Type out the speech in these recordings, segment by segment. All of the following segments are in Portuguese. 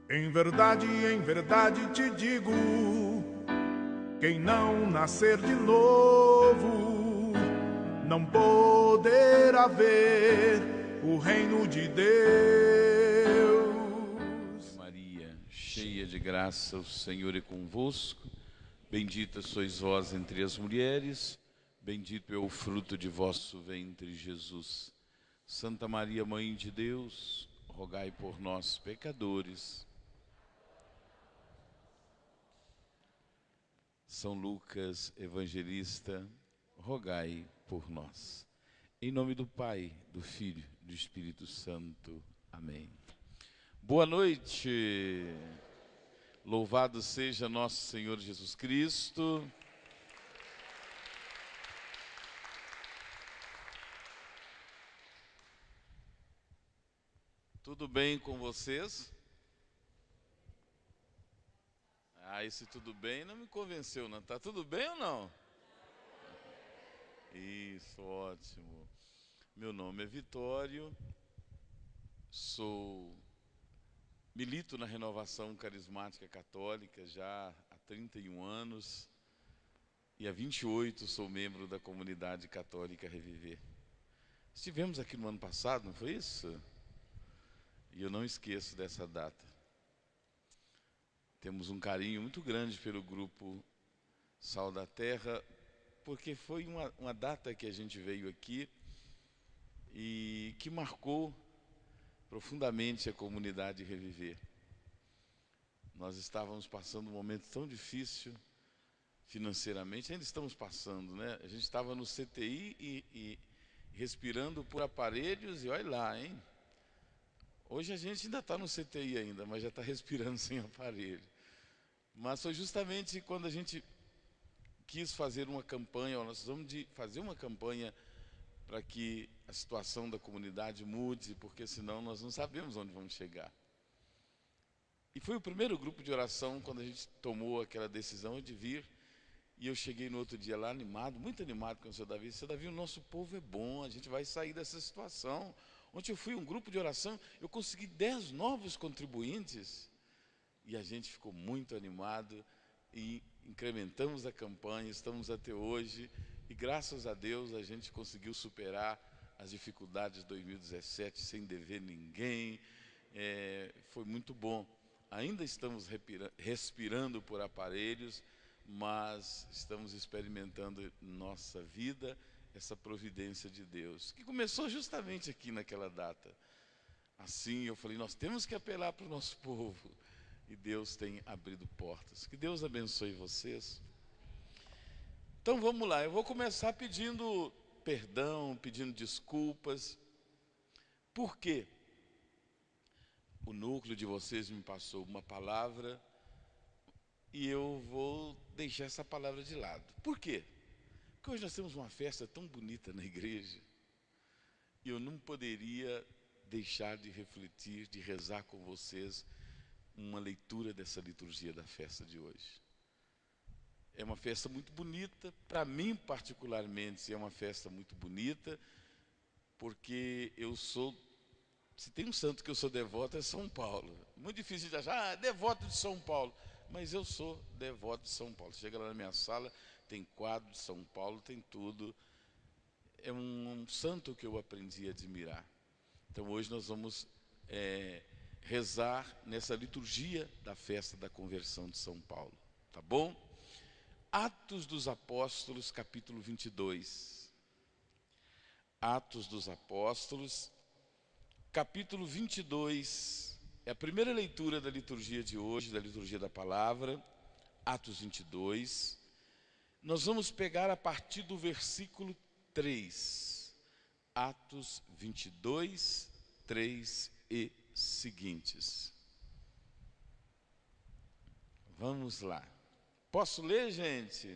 Em verdade te digo, quem não nascer de novo não poderá ver o reino de Deus. Maria, cheia de graça, o Senhor é convosco. Bendita sois vós entre as mulheres, bendito é o fruto de vosso ventre, Jesus. Santa Maria, Mãe de Deus, rogai por nós, pecadores. São Lucas, evangelista, rogai por nós. Em nome do Pai, do Filho e do Espírito Santo. Amém. Boa noite. Louvado seja nosso Senhor Jesus Cristo. Tudo bem com vocês? Esse tudo bem não me convenceu, não. Tá tudo bem ou não? Isso, ótimo. Meu nome é Vitório, milito na Renovação Carismática Católica já há 31 anos e há 28 sou membro da comunidade católica Reviver. Estivemos aqui no ano passado, não foi isso? E eu não esqueço dessa data. Temos um carinho muito grande pelo grupo Sal da Terra, porque foi uma data que a gente veio aqui e que marcou profundamente a comunidade Reviver. Nós estávamos passando um momento tão difícil financeiramente, ainda estamos passando, né? A gente estava no CTI e respirando por aparelhos e olha lá, hein? Hoje a gente ainda está no CTI ainda, mas já está respirando sem aparelho. Mas foi justamente quando a gente quis fazer uma campanha, nós precisamos de fazer uma campanha para que a situação da comunidade mude, porque senão nós não sabemos onde vamos chegar. E foi o primeiro grupo de oração quando a gente tomou aquela decisão de vir, e eu cheguei no outro dia lá animado, muito animado com o Sr. Davi. Sr. Davi, o nosso povo é bom, a gente vai sair dessa situação. Ontem eu fui a um grupo de oração, eu consegui 10 novos contribuintes, e a gente ficou muito animado e incrementamos a campanha, estamos até hoje, e graças a Deus a gente conseguiu superar as dificuldades de 2017 sem dever ninguém. Foi muito bom. Ainda estamos respirando por aparelhos, mas estamos experimentando em nossa vida essa providência de Deus, que começou justamente aqui naquela data. Assim eu falei, nós temos que apelar para o nosso povo, e Deus tem abrido portas. Que Deus abençoe vocês. Então vamos lá, eu vou começar pedindo perdão, pedindo desculpas. Por quê? O núcleo de vocês me passou uma palavra e eu vou deixar essa palavra de lado. Por quê? Porque hoje nós temos uma festa tão bonita na igreja e eu não poderia deixar de refletir, de rezar com vocês uma leitura dessa liturgia da festa de hoje. É uma festa muito bonita, para mim particularmente é uma festa muito bonita, porque se tem um santo que eu sou devoto é São Paulo. Muito difícil de achar, devoto de São Paulo, mas eu sou devoto de São Paulo. Chega lá na minha sala, tem quadro de São Paulo, tem tudo. É um santo que eu aprendi a admirar. Então hoje nós vamos rezar nessa liturgia da festa da conversão de São Paulo, tá bom? Atos dos Apóstolos, capítulo 22. Atos dos Apóstolos, capítulo 22. É a primeira leitura da liturgia de hoje, da liturgia da palavra. Atos 22. Nós vamos pegar a partir do versículo 3. Atos 22, 3 e seguintes. Vamos lá. Posso ler, gente?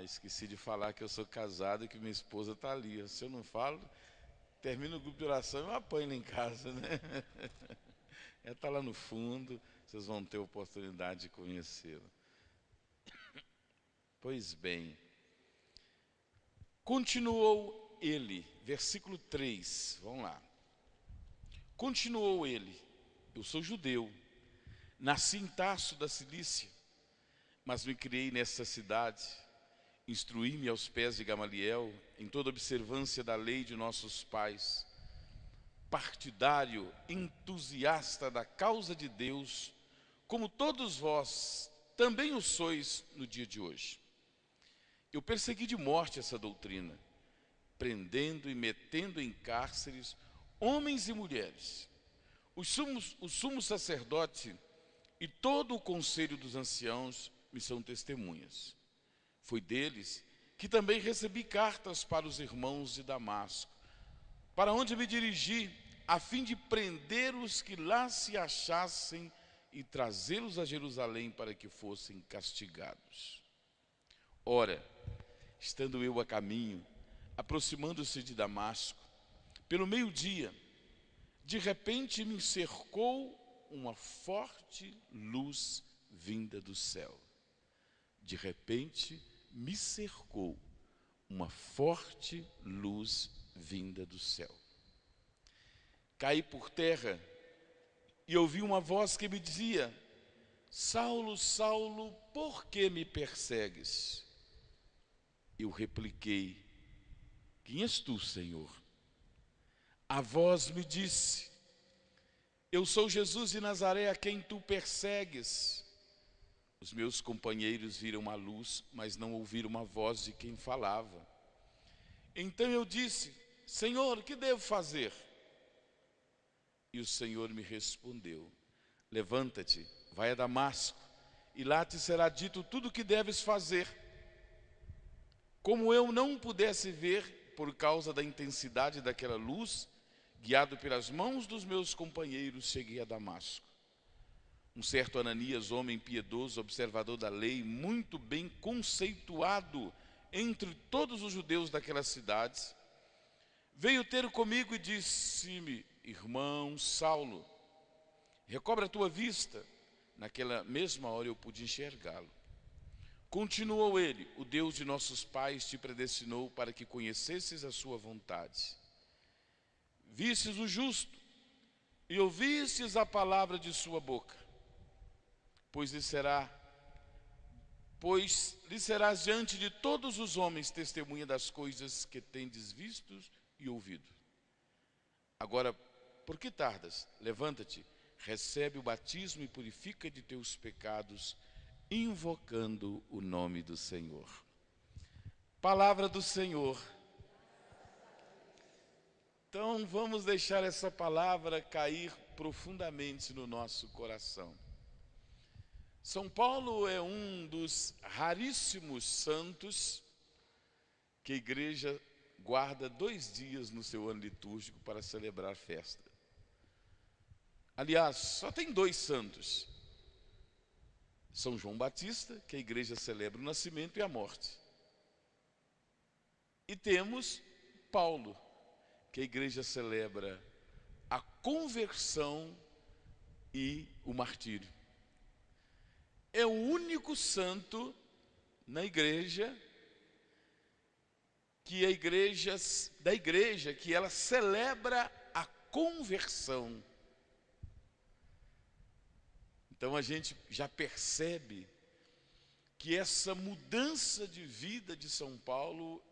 Esqueci de falar que eu sou casado e que minha esposa está ali. Se eu não falo, termino o grupo de oração e eu apanho lá em casa, né? Ela está lá no fundo, vocês vão ter a oportunidade de conhecê-la. Pois bem. Continuou ele, versículo 3, vamos lá. Continuou ele, Eu sou judeu, nasci em Tarso da Cilícia, mas me criei nessa cidade, instruí-me aos pés de Gamaliel, em toda observância da lei de nossos pais, partidário, entusiasta da causa de Deus, como todos vós também o sois no dia de hoje. Eu persegui de morte essa doutrina, prendendo e metendo em cárceres homens e mulheres. O sumo sacerdote e todo o conselho dos anciãos me são testemunhas. Foi deles que também recebi cartas para os irmãos de Damasco, para onde me dirigi, a fim de prender os que lá se achassem e trazê-los a Jerusalém para que fossem castigados. Ora, estando eu a caminho, aproximando-se de Damasco, pelo meio-dia, de repente me cercou uma forte luz vinda do céu. De repente me cercou uma forte luz vinda do céu. Caí por terra e ouvi uma voz que me dizia: Saulo, Saulo, por que me persegues? Eu repliquei: quem és tu, Senhor? A voz me disse: eu sou Jesus de Nazaré, a quem tu persegues. Os meus companheiros viram a luz, mas não ouviram a voz de quem falava. Então eu disse: Senhor, que devo fazer? E o Senhor me respondeu: levanta-te, vai a Damasco, e lá te será dito tudo o que deves fazer. Como eu não pudesse ver por causa da intensidade daquela luz, guiado pelas mãos dos meus companheiros, cheguei a Damasco. Um certo Ananias, homem piedoso, observador da lei, muito bem conceituado entre todos os judeus daquelas cidades, veio ter comigo e disse-me: irmão Saulo, recobra a tua vista. Naquela mesma hora eu pude enxergá-lo. Continuou ele: o Deus de nossos pais te predestinou para que conhecesses a sua vontade. Vistes o justo e ouvistes a palavra de sua boca, pois lhe serás diante de todos os homens testemunha das coisas que tendes visto e ouvido. Agora, por que tardas? Levanta-te, recebe o batismo e purifica de teus pecados, invocando o nome do Senhor. Palavra do Senhor. Então vamos deixar essa palavra cair profundamente no nosso coração. São Paulo é um dos raríssimos santos que a igreja guarda 2 dias no seu ano litúrgico para celebrar a festa. Aliás, só tem 2 santos: São João Batista, que a igreja celebra o nascimento e a morte, e temos Paulo, que a igreja celebra a conversão e o martírio. É o único santo na igreja que que ela celebra a conversão. Então a gente já percebe que essa mudança de vida de São Paulo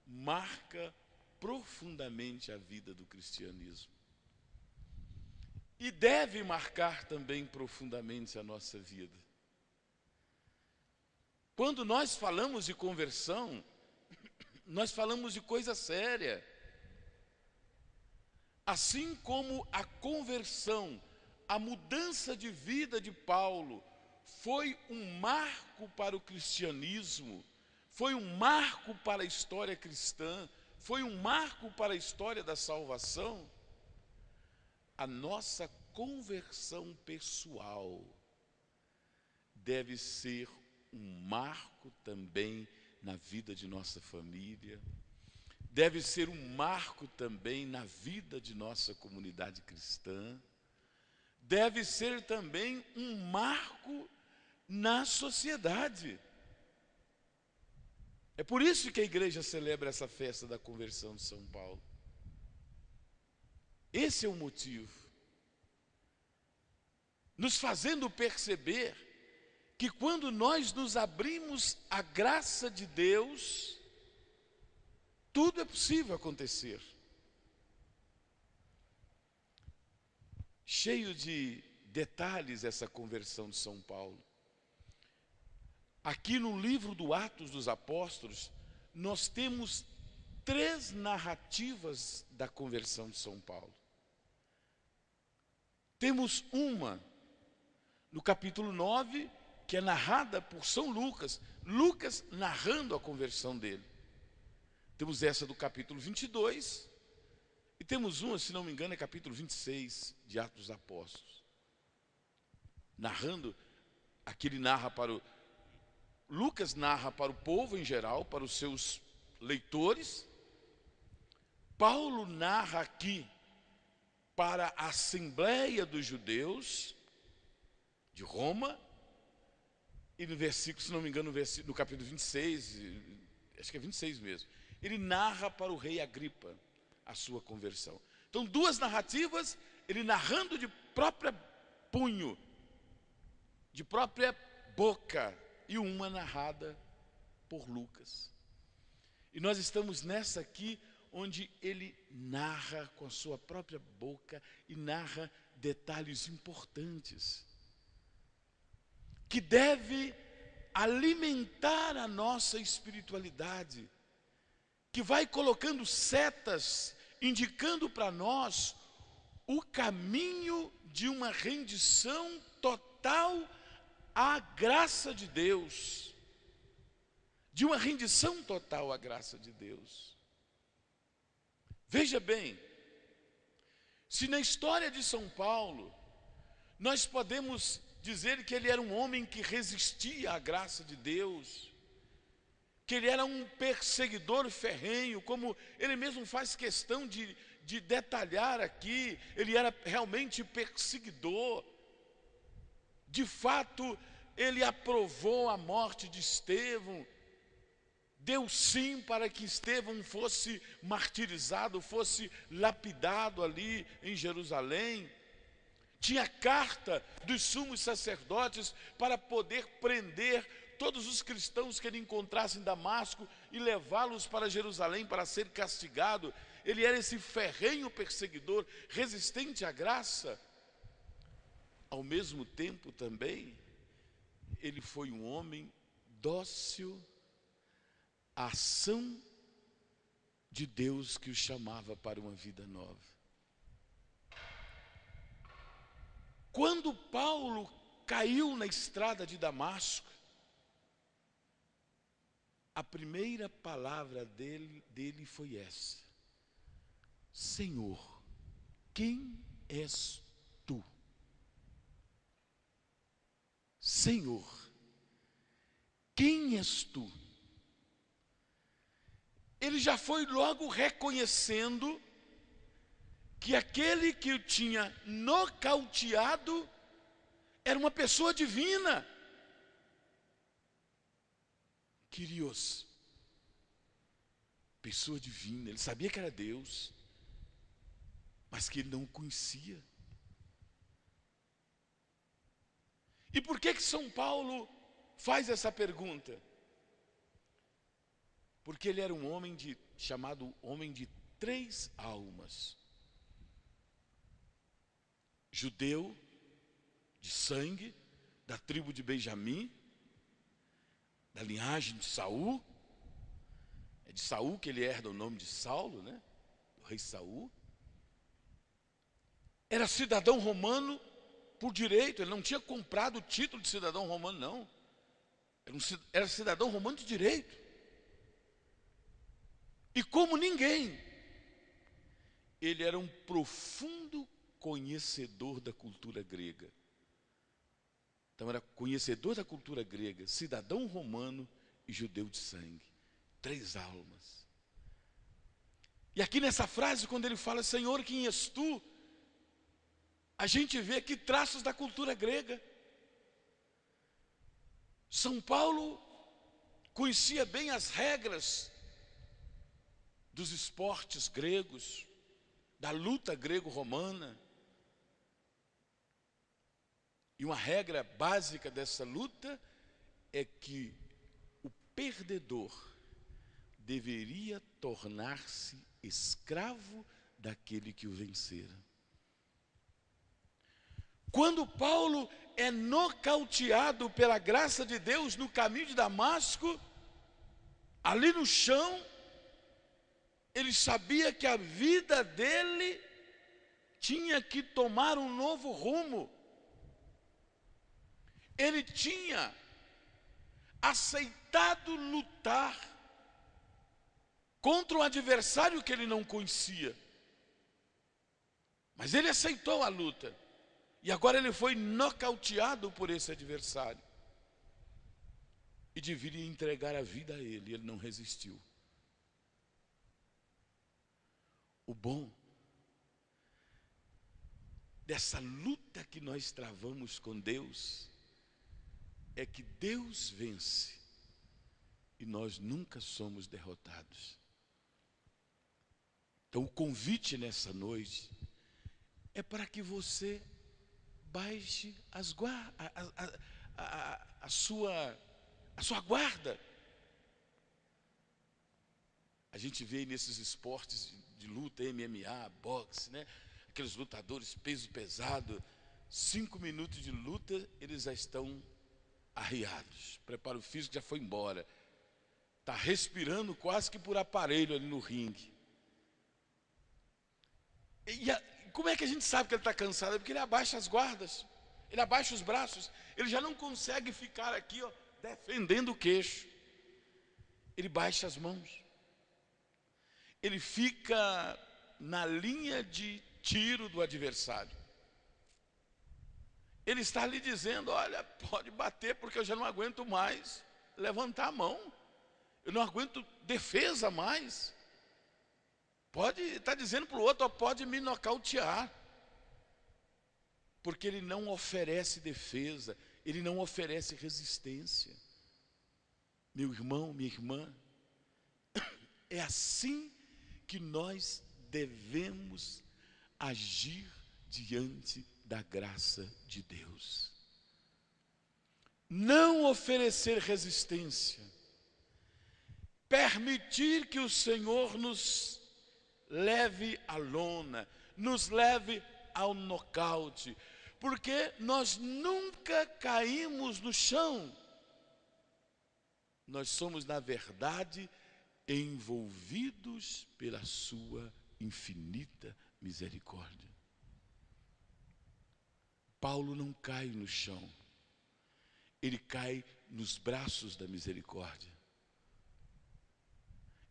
marca profundamente a vida do cristianismo. E deve marcar também profundamente a nossa vida. Quando nós falamos de conversão, nós falamos de coisa séria. Assim como a conversão, a mudança de vida de Paulo foi um marco para o cristianismo, foi um marco para a história cristã, foi um marco para a história da salvação. A nossa conversão pessoal deve ser um marco também na vida de nossa família, deve ser um marco também na vida de nossa comunidade cristã, deve ser também um marco na sociedade. É por isso que a igreja celebra essa festa da conversão de São Paulo. Esse é o motivo. nos fazendo perceber que quando nós nos abrimos à graça de Deus, tudo é possível acontecer. Cheio de detalhes essa conversão de São Paulo. Aqui no livro do Atos dos Apóstolos, nós temos 3 narrativas da conversão de São Paulo. Temos uma no capítulo 9, que é narrada por São Lucas, Lucas narrando a conversão dele. Temos essa do capítulo 22, e temos uma, se não me engano, é capítulo 26 de Atos dos Apóstolos. Narrando, aqui ele narra Lucas narra para o povo em geral, para os seus leitores. Paulo narra aqui para a Assembleia dos Judeus de Roma, e no versículo, se não me engano, no capítulo 26, acho que é 26 mesmo, ele narra para o rei Agripa a sua conversão. Então, 2 narrativas, ele narrando de própria punho, de própria boca, e uma narrada por Lucas. E nós estamos nessa aqui, onde ele narra com a sua própria boca e narra detalhes importantes, que deve alimentar a nossa espiritualidade, que vai colocando setas, indicando para nós o caminho de uma rendição total à graça de Deus, de uma rendição total à graça de Deus. Veja bem, se na história de São Paulo nós podemos dizer que ele era um homem que resistia à graça de Deus, que ele era um perseguidor ferrenho, como ele mesmo faz questão de detalhar aqui, ele era realmente perseguidor. De fato, ele aprovou a morte de Estevão, deu sim para que Estevão fosse martirizado, fosse lapidado ali em Jerusalém. Tinha carta dos sumos sacerdotes para poder prender todos os cristãos que ele encontrasse em Damasco e levá-los para Jerusalém para ser castigado. Ele era esse ferrenho perseguidor, resistente à graça. Ao mesmo tempo também, ele foi um homem dócil à ação de Deus que o chamava para uma vida nova. Quando Paulo caiu na estrada de Damasco, a primeira palavra dele foi essa: Senhor, quem és tu? Senhor, quem és tu? Ele já foi logo reconhecendo que aquele que o tinha nocauteado era uma pessoa divina. Kyrios, pessoa divina. Ele sabia que era Deus, mas que ele não o conhecia. E por que São Paulo faz essa pergunta? Porque ele era um homem chamado homem de 3 almas. Judeu, de sangue, da tribo de Benjamim, da linhagem de Saul. É de Saul que ele herda o nome de Saulo, né? O rei Saul. Era cidadão romano por direito, ele não tinha comprado o título de cidadão romano, não. Era cidadão romano de direito. E como ninguém, ele era um profundo conhecedor da cultura grega. Então era conhecedor da cultura grega, cidadão romano e judeu de sangue. 3 almas. E aqui nessa frase, quando ele fala, Senhor, quem és tu? A gente vê aqui traços da cultura grega. São Paulo conhecia bem as regras dos esportes gregos, da luta grego-romana. E uma regra básica dessa luta é que o perdedor deveria tornar-se escravo daquele que o vencera. Quando Paulo é nocauteado pela graça de Deus no caminho de Damasco, ali no chão, ele sabia que a vida dele tinha que tomar um novo rumo. Ele tinha aceitado lutar contra um adversário que ele não conhecia. Mas ele aceitou a luta. E agora ele foi nocauteado por esse adversário. E deveria entregar a vida a ele. Ele não resistiu. O bom dessa luta que nós travamos com Deus é que Deus vence e nós nunca somos derrotados. Então o convite nessa noite é para que você baixe a sua guarda. A gente vê nesses esportes de luta, MMA, boxe, né? Aqueles lutadores peso pesado, 5 minutos de luta, eles já estão arriados. O preparo físico já foi embora. Está respirando quase que por aparelho ali no ringue. Como é que a gente sabe que ele está cansado? É porque ele abaixa as guardas, ele abaixa os braços, ele já não consegue ficar aqui, ó, defendendo o queixo. Ele baixa as mãos. Ele fica na linha de tiro do adversário. Ele está lhe dizendo: olha, pode bater porque eu já não aguento mais levantar a mão. Eu não aguento defesa mais. Pode estar dizendo para o outro: pode me nocautear. Porque ele não oferece defesa, ele não oferece resistência. Meu irmão, minha irmã, é assim que nós devemos agir diante da graça de Deus. Não oferecer resistência, permitir que o Senhor nos leve à lona, nos leve ao nocaute, porque nós nunca caímos no chão. Nós somos, na verdade, envolvidos pela sua infinita misericórdia. Paulo não cai no chão, ele cai nos braços da misericórdia.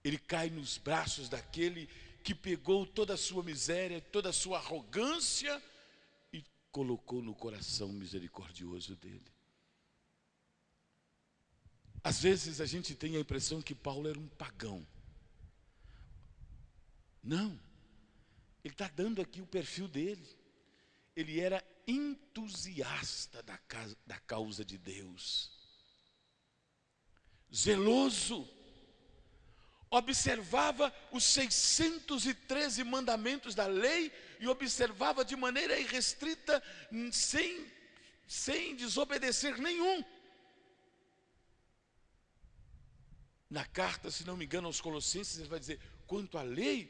Ele cai nos braços daquele que pegou toda a sua miséria, toda a sua arrogância e colocou no coração misericordioso dele. Às vezes a gente tem a impressão que Paulo era um pagão. Não, ele está dando aqui o perfil dele. Ele era entusiasta da causa de Deus, zeloso, observava os 613 mandamentos da lei e observava de maneira irrestrita, sem desobedecer nenhum. Na carta, se não me engano, aos Colossenses, ele vai dizer: quanto à lei,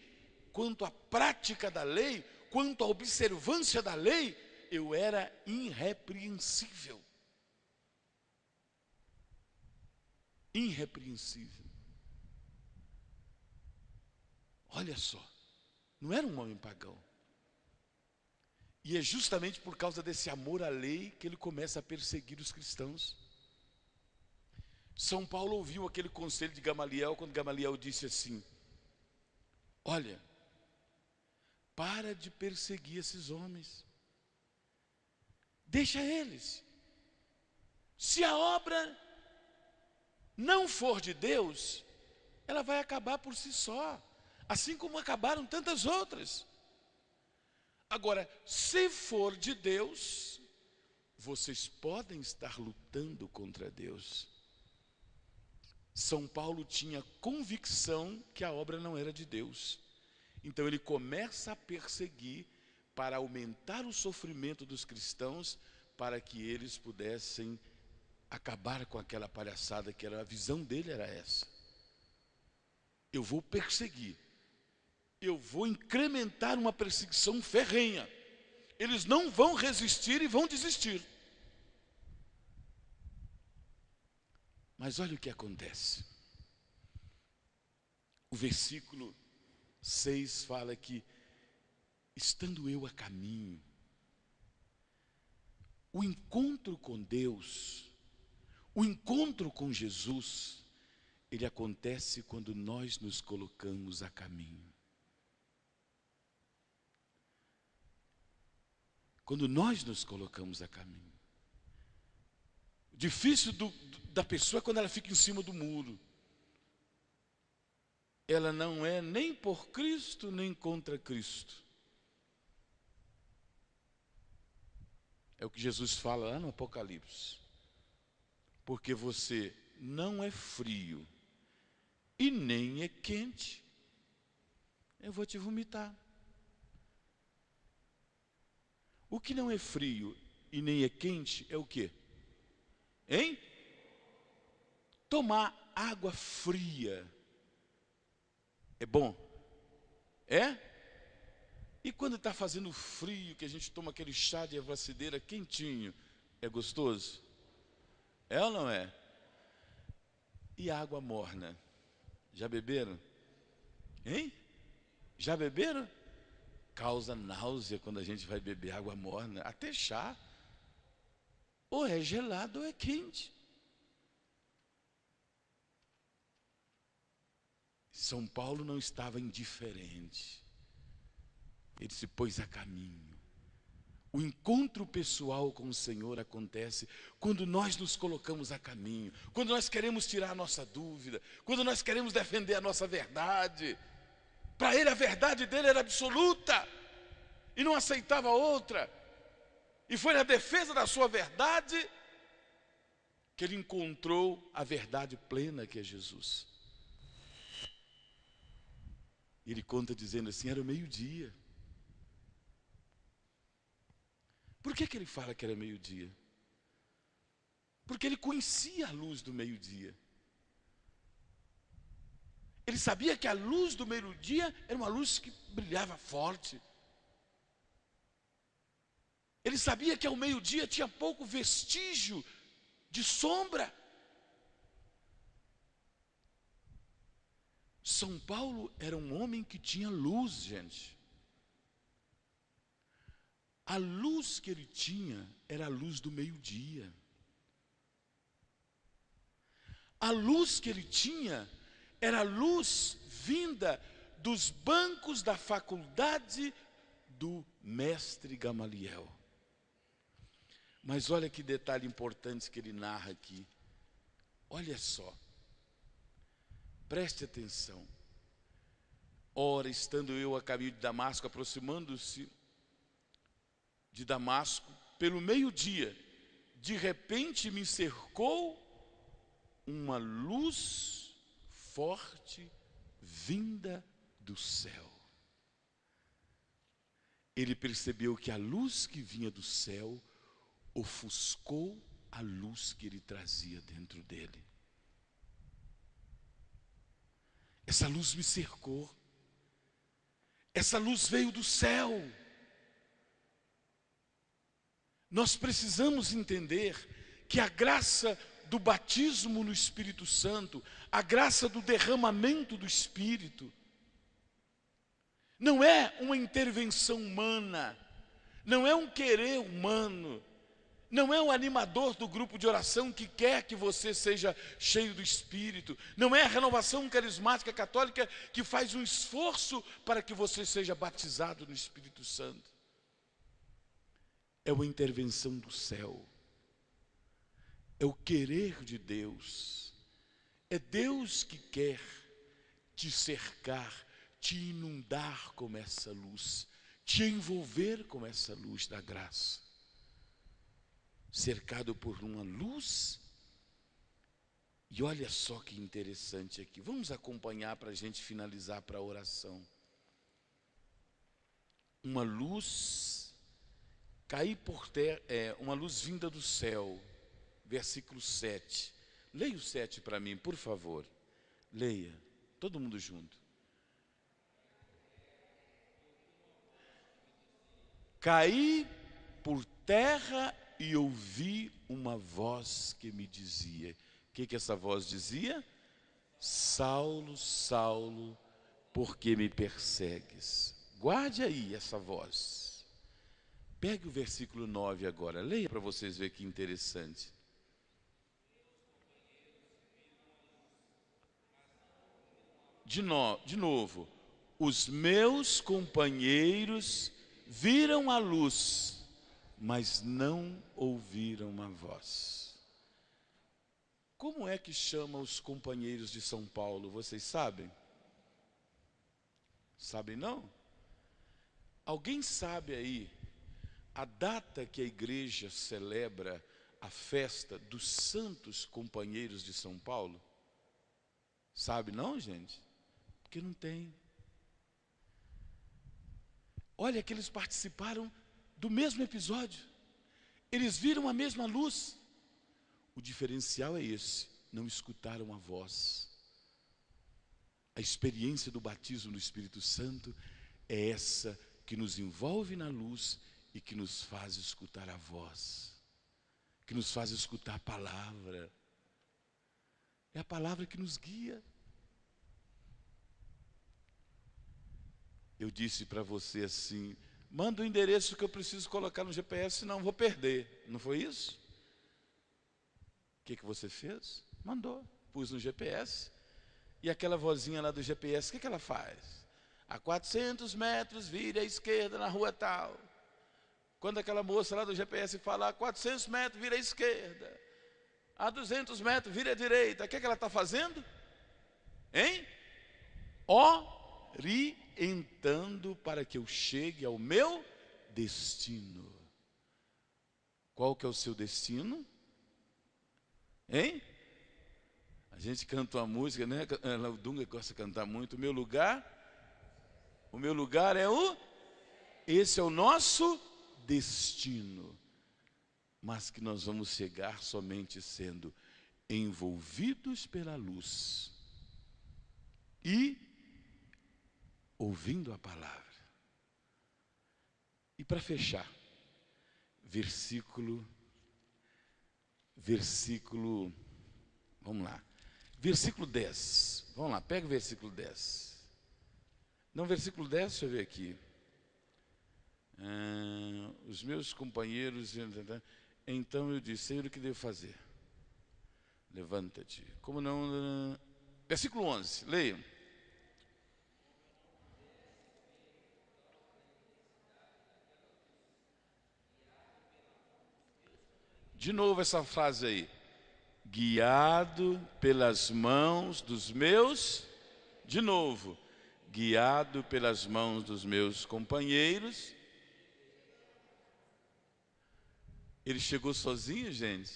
quanto à prática da lei, quanto à observância da lei, eu era irrepreensível. Irrepreensível. Olha só, não era um homem pagão. E é justamente por causa desse amor à lei que ele começa a perseguir os cristãos. São Paulo ouviu aquele conselho de Gamaliel, quando Gamaliel disse assim: olha, para de perseguir esses homens, deixa eles. Se a obra não for de Deus, ela vai acabar por si só, assim como acabaram tantas outras. Agora, se for de Deus, vocês podem estar lutando contra Deus. São Paulo tinha convicção que a obra não era de Deus. Então ele começa a perseguir para aumentar o sofrimento dos cristãos, para que eles pudessem acabar com aquela palhaçada que era a visão dele, era essa. Eu vou perseguir, eu vou incrementar uma perseguição ferrenha. Eles não vão resistir e vão desistir. Mas olha o que acontece. O versículo 6 fala que, estando eu a caminho, o encontro com Deus, o encontro com Jesus, ele acontece quando nós nos colocamos a caminho. Quando nós nos colocamos a caminho. Difícil da pessoa é quando ela fica em cima do muro. Ela não é nem por Cristo, nem contra Cristo. É o que Jesus fala lá no Apocalipse. Porque você não é frio e nem é quente, eu vou te vomitar. O que não é frio e nem é quente é o quê? Hein? Tomar água fria é bom? É? E quando está fazendo frio, que a gente toma aquele chá de ervacideira quentinho, é gostoso? É ou não é? E água morna? Já beberam? Hein? Já beberam? Causa náusea quando a gente vai beber água morna, até chá. Ou é gelado ou é quente. São Paulo não estava indiferente. Ele se pôs a caminho. O encontro pessoal com o Senhor acontece quando nós nos colocamos a caminho, quando nós queremos tirar a nossa dúvida, quando nós queremos defender a nossa verdade. Para ele a verdade dele era absoluta e não aceitava outra. E foi na defesa da sua verdade que ele encontrou a verdade plena, que é Jesus. Ele conta dizendo assim, era o meio-dia. Por que ele fala que era meio-dia? Porque ele conhecia a luz do meio-dia. Ele sabia que a luz do meio-dia era uma luz que brilhava forte. Ele sabia que ao meio-dia tinha pouco vestígio de sombra. São Paulo era um homem que tinha luz, gente. A luz que ele tinha era a luz do meio-dia. A luz que ele tinha era a luz vinda dos bancos da faculdade do mestre Gamaliel. Mas olha que detalhe importante que ele narra aqui. Olha só. Preste atenção. Ora, estando eu a caminho de Damasco, aproximando-se de Damasco, pelo meio-dia, de repente me cercou uma luz forte vinda do céu. Ele percebeu que a luz que vinha do céu ofuscou a luz que ele trazia dentro dele. Essa luz me cercou. Essa luz veio do céu. Nós precisamos entender que a graça do batismo no Espírito Santo, a graça do derramamento do Espírito, não é uma intervenção humana, não é um querer humano, não é um animador do grupo de oração que quer que você seja cheio do Espírito, não é a renovação carismática católica que faz um esforço para que você seja batizado no Espírito Santo. É uma intervenção do céu, é o querer de Deus, é Deus que quer te cercar, te inundar com essa luz, te envolver com essa luz da graça. Cercado por uma luz, e olha só que interessante aqui, vamos acompanhar para a gente finalizar para a oração. Uma luz Caí por terra, uma luz vinda do céu, versículo 7. Leia o 7 para mim, por favor. Leia, todo mundo junto. Caí por terra e ouvi uma voz que me dizia. O que essa voz dizia? Saulo, Saulo, por que me persegues? Guarde aí essa voz. Pegue o versículo 9 agora, leia para vocês verem que interessante. De novo, os meus companheiros viram a luz, mas não ouviram a voz. Como é que chama os companheiros de São Paulo? Vocês sabem? Sabem não? Alguém sabe aí a data que a igreja celebra a festa dos santos companheiros de São Paulo? Sabe não, gente? Porque não tem. Olha que eles participaram do mesmo episódio. Eles viram a mesma luz. O diferencial é esse: não escutaram a voz. A experiência do batismo no Espírito Santo é essa que nos envolve na luz e que nos faz escutar a voz, que nos faz escutar a palavra. É a palavra que nos guia. Eu disse para você assim: manda o endereço que eu preciso colocar no GPS, senão vou perder. Não foi isso? O que você fez? Mandou, pus no GPS. E aquela vozinha lá do GPS, o que ela faz? A 400 metros, vire à esquerda na rua tal. Quando aquela moça lá do GPS fala, a 400 metros, vire à esquerda. A 200 metros, vire à direita. O que ela está fazendo? Hein? Orientando para que eu chegue ao meu destino. Qual que é o seu destino? Hein? A gente canta uma música, né? O Dunga gosta de cantar muito. O meu lugar é esse é o nosso destino. Mas que nós vamos chegar somente sendo envolvidos pela luz e ouvindo a palavra. E para fechar, versículo, vamos lá. Versículo 10. Vamos lá, pega o versículo 10. Não, versículo 10, deixa eu ver aqui. Os meus companheiros, então eu disse, Senhor, o que devo fazer? Levanta-te. Como não? Versículo 11, leiam. De novo essa frase aí. Guiado pelas mãos dos meus, de novo, guiado pelas mãos dos meus companheiros. Ele chegou sozinho, gente?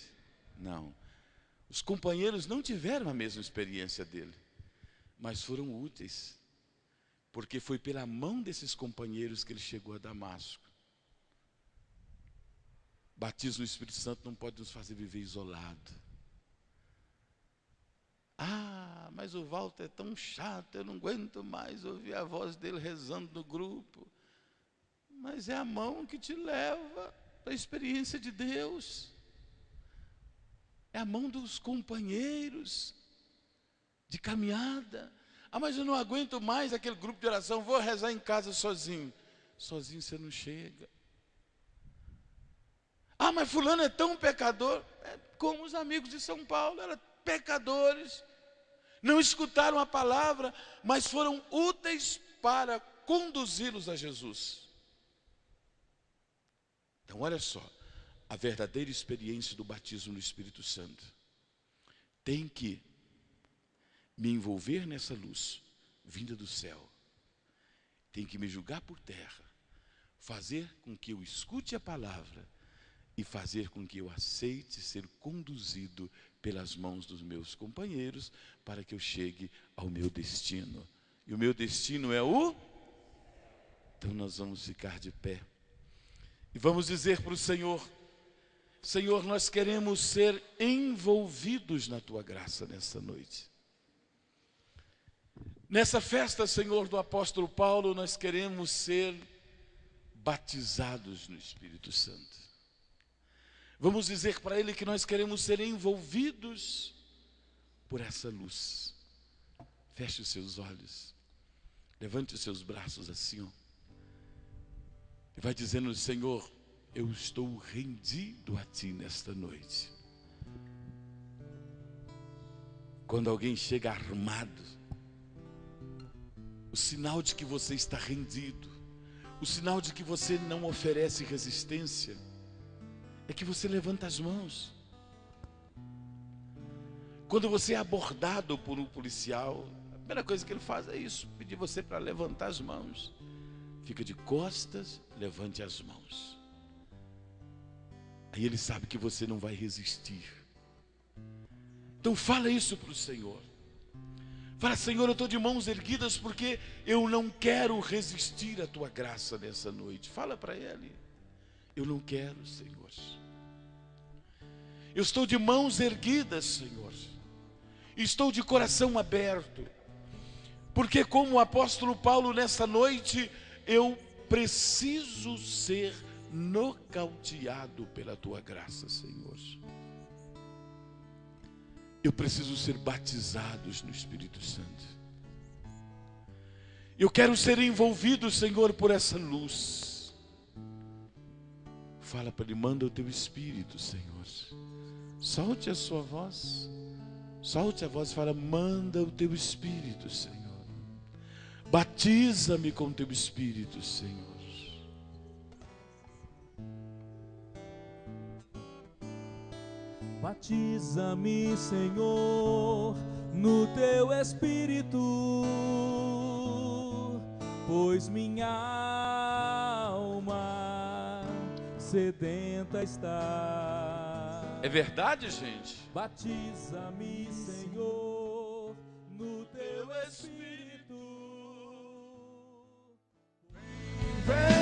Não. Os companheiros não tiveram a mesma experiência dele, mas foram úteis, porque foi pela mão desses companheiros que ele chegou a Damasco. Batismo no Espírito Santo não pode nos fazer viver isolado. Ah, mas o Walter é tão chato, eu não aguento mais ouvir a voz dele rezando no grupo. Mas é a mão que te leva para a experiência de Deus. É a mão dos companheiros de caminhada. Ah, mas eu não aguento mais aquele grupo de oração, vou rezar em casa sozinho. Sozinho você não chega. Ah, mas fulano é tão pecador. Como os amigos de São Paulo, eram pecadores. Não escutaram a palavra, mas foram úteis para conduzi-los a Jesus. Então, olha só, a verdadeira experiência do batismo no Espírito Santo tem que me envolver nessa luz vinda do céu. Tem que me julgar por terra, fazer com que eu escute a palavra e fazer com que eu aceite ser conduzido pelas mãos dos meus companheiros para que eu chegue ao meu destino. E o meu destino é o... Então nós vamos ficar de pé E vamos dizer para o Senhor: Senhor, nós queremos ser envolvidos na Tua graça nessa noite. Nessa festa, Senhor, do apóstolo Paulo, nós queremos ser batizados no Espírito Santo. Vamos dizer para ele que nós queremos ser envolvidos por essa luz. Feche os seus olhos, levante os seus braços assim, ó, e vai dizendo: Senhor, eu estou rendido a Ti nesta noite. Quando alguém chega armado, o sinal de que você está rendido, o sinal de que você não oferece resistência, é que você levanta as mãos. Quando você é abordado por um policial, a primeira coisa que ele faz é isso, pedir você para levantar as mãos. Fica de costas, levante as mãos. Aí ele sabe que você não vai resistir. Então fala isso para o Senhor. Fala: Senhor, eu estou de mãos erguidas porque eu não quero resistir à Tua graça nessa noite. Fala para Ele: eu não quero, Senhor. Eu estou de mãos erguidas, Senhor. Estou de coração aberto. Porque como o apóstolo Paulo nessa noite, eu preciso ser nocauteado pela Tua graça, Senhor. Eu preciso ser batizado no Espírito Santo. Eu quero ser envolvido, Senhor, por essa luz. Fala para Ele: manda o Teu Espírito, Senhor. Solte a sua voz. Solte a voz e fala: manda o Teu Espírito, Senhor. Batiza-me com o Teu Espírito, Senhor. Batiza-me, Senhor, no Teu Espírito, pois minha alma sedenta está. É verdade, gente? Batiza-me, Senhor, no Teu Espírito. Vem.